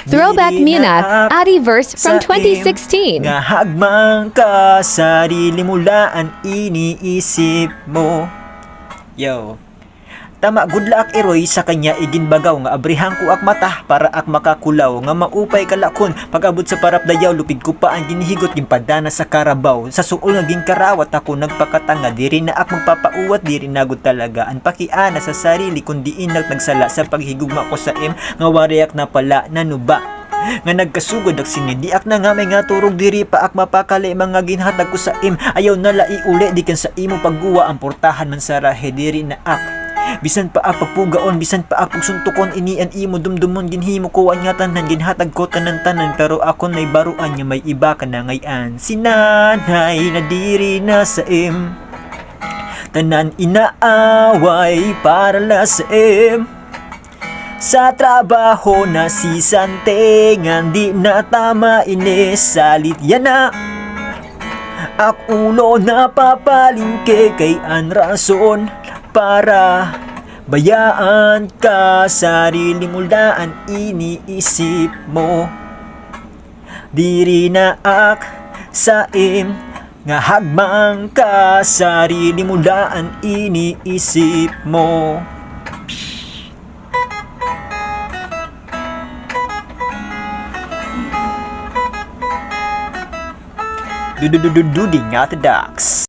Throwback Dili na Muna, Adi verse from sa im 2016. nga hagmang ka, sarili mo laan iniisip mo. Yo. Tama, good luck Eroy sa kanya iginbagaw nga abrihang ko ak mata para ak makakulaw nga maupay kalakon pag-abot sa parap dayaw lupig ko pa ang ginihigot gimpadana sa karabaw sa suol nga ginkarawat ako nagpakatanga diri na ak magpapauwat diri nagud talaga ang pakiana sa sarili kundi inag nagsala sa paghigugma ko sa nga wariak na pala nanuba nga nagkasugod ak sinidi ak na nga may nga turog diri pa ak mapakali mga ginhatag ko sa ayaw na lai uli di kan sa imo pagguwa ang portahan man sa rahe diri na ak bisan pa ak pagpugaon bisan pa ak pagsuntukon inian imo dumdumon ginhimo ko ang nga tanan ginhatag ko tanan-tanan pero ako nay baruan nya may iba ka na ngayan sinanay na diri na sa tanan inaaway para la sa sa trabaho na si Santengan di na tama inis salit yan na ak ulo na papalingke kay an rason para bayaan ka sarili mo daan iniisip mo diri na ak sa nga hagmang ka sarili mo daan iniisip mo. Dudududududing at the ducks.